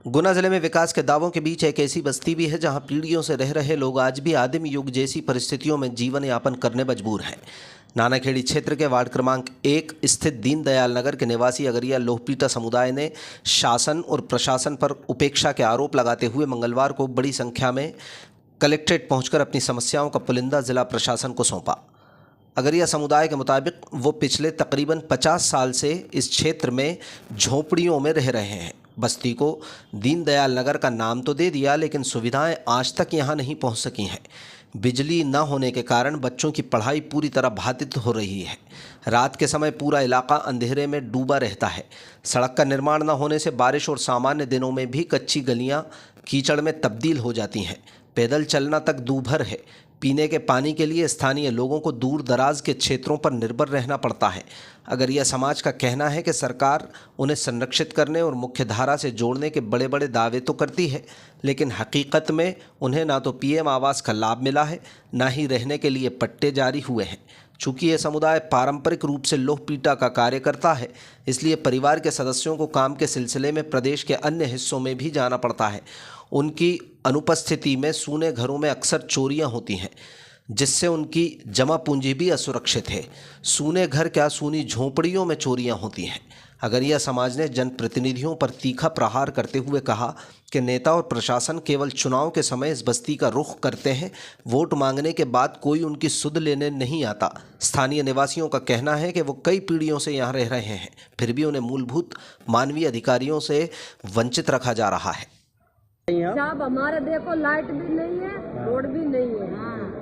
गुना जिले में विकास के दावों के बीच एक ऐसी बस्ती भी है जहां पीढ़ियों से रह रहे लोग आज भी आदिम युग जैसी परिस्थितियों में जीवन यापन करने मजबूर हैं। नानाखेड़ी क्षेत्र के वार्ड क्रमांक 1 स्थित दीनदयाल नगर के निवासी अगरिया लोहपीटा समुदाय ने शासन और प्रशासन पर उपेक्षा के आरोप लगाते हुए मंगलवार को बड़ी संख्या में कलेक्ट्रेट पहुंचकर अपनी समस्याओं का पुलिंदा जिला प्रशासन को सौंपा। अगरिया समुदाय के मुताबिक वो पिछले तकरीबन 50 साल से इस क्षेत्र में झोपड़ियों में रह रहे हैं। बस्ती को दीनदयाल नगर का नाम तो दे दिया, लेकिन सुविधाएं आज तक यहां नहीं पहुंच सकी हैं। बिजली न होने के कारण बच्चों की पढ़ाई पूरी तरह बाधित हो रही है। रात के समय पूरा इलाका अंधेरे में डूबा रहता है। सड़क का निर्माण न होने से बारिश और सामान्य दिनों में भी कच्ची गलियां कीचड़ में तब्दील हो जाती हैं। पैदल चलना तक दूभर है। पीने के पानी के लिए स्थानीय लोगों को दूर दराज के क्षेत्रों पर निर्भर रहना पड़ता है। अगरिया समाज का कहना है कि सरकार उन्हें संरक्षित करने और मुख्यधारा से जोड़ने के बड़े बड़े दावे तो करती है, लेकिन हकीकत में उन्हें ना तो पीएम आवास का लाभ मिला है, ना ही रहने के लिए पट्टे जारी हुए हैं। चूँकि यह समुदाय पारंपरिक रूप से लोहपीटा का कार्य करता है, इसलिए परिवार के सदस्यों को काम के सिलसिले में प्रदेश के अन्य हिस्सों में भी जाना पड़ता है। उनकी अनुपस्थिति में सूने घरों में अक्सर चोरियां होती हैं, जिससे उनकी जमा पूंजी भी असुरक्षित है। सूने घर क्या, सूनी झोंपड़ियों में चोरियां होती हैं। अगरिया समाज ने जनप्रतिनिधियों पर तीखा प्रहार करते हुए कहा कि नेता और प्रशासन केवल चुनाव के समय इस बस्ती का रुख करते हैं। वोट मांगने के बाद कोई उनकी सुध लेने नहीं आता। स्थानीय निवासियों का कहना है कि वो कई पीढ़ियों से यहाँ रह रहे हैं, फिर भी उन्हें मूलभूत मानवीय अधिकारियों से वंचित रखा जा रहा है। साहब हमारे देखो लाइट भी नहीं है, रोड भी नहीं है।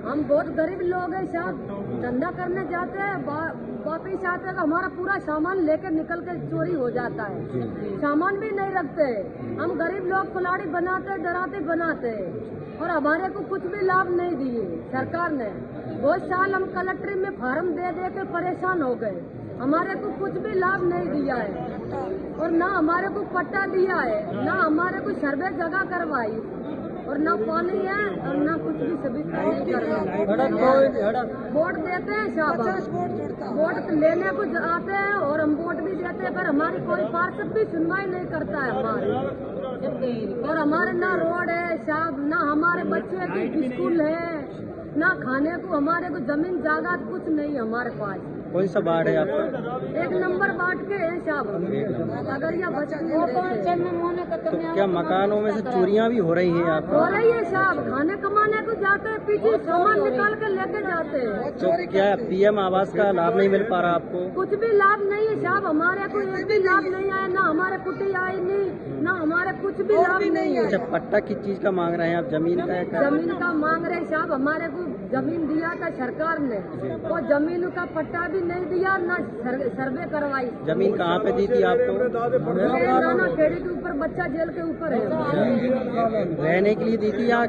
हम बहुत गरीब लोग हैं साहब, धंधा करने जाते हैं, वापिस आते हैं तो हमारा पूरा सामान लेकर निकल के चोरी हो जाता है। सामान भी नहीं रखते। हम गरीब लोग कुल्हाड़ी बनाते, दराते बनाते हैं और हमारे को कुछ भी लाभ नहीं दिए सरकार ने। बहुत साल हम कलेक्टर में फार्म दे दे के परेशान हो गए। हमारे को कुछ भी लाभ नहीं दिया है और ना हमारे को पट्टा दिया है, ना हमारे को सर्वे जगह करवाई और ना पानी है और ना कुछ भी सुविधा नहीं करवाई। वोट देते हैं साहब, वोट लेने को आते हैं और हम वोट भी देते हैं, पर हमारी कोई पार्षद भी सुनवाई नहीं करता है हमारे। और हमारे ना रोड है साहब, ना हमारे बच्चे की स्कूल है, ना खाने को हमारे को जमीन जायदाद कुछ नहीं हमारे पास। कौन सा वार्ड है आपका? 1 नंबर वार्ड के हैं साहब। अगरिया तो क्या मकानों में से चोरियां भी हो रही हैं आपको? हो रही है साहब, खाने कमाने को जाते हैं, पीछे सामान निकाल के लेके जाते हैं। तो क्या पीएम आवास का लाभ नहीं मिल पा रहा आपको? कुछ भी लाभ नहीं है साहब, हमारे को एक भी लाभ नहीं आया, ना हमारे कुटी आई नहीं, ना हमारे कुछ भी लाभ नहीं है। अच्छा, पट्टा किस चीज का मांग रहे हैं आप? जमीन का? जमीन का मांग रहे साहब। हमारे को जमीन दिया था सरकार ने, वो जमीन का पट्टा भी नहीं दिया, ना सर्वे करवाई। जमीन कहाँ पे दी थी आपको? नानाखेड़ी के ऊपर, बच्चा जेल के ऊपर है। रहने के लिए दी थी या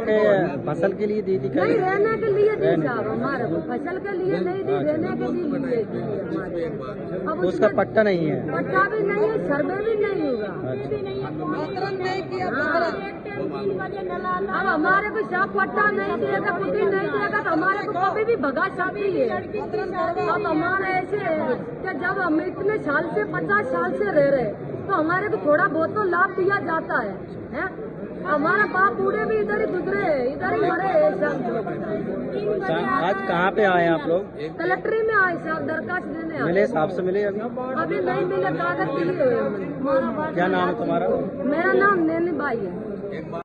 फसल के लिए दी थी? नहीं, रहने के लिए दी साहब, हमारे को फसल के लिए नहीं दी, रहने के लिए दी हमारे। अब उसका पट्टा नहीं है? पट्टा भी नहीं है, सर्वे भी नहीं होगा। अब हमारे को साहब पट्टा नहीं देगा, कुटी नहीं देगा तो हमारे को कभी भी भगा सकती है। अब हमारे ऐसे है कि जब हम इतने साल से 50 साल से रह रहे तो हमारे को थोड़ा बहुत तो लाभ दिया जाता है? हमारा बाप बूढ़े भी इधर ही गुजरे हैं, इधर ही मरे हैं सब। आज कहाँ पे आए आप लोग? कलेक्ट्री में आए साहब, दरखास्त देने। मिले साहब से? मिले अभी? अभी नहीं मिले, कागज के लिए। क्या नाम है तुम्हारा? मेरा नाम नैनी बाई है।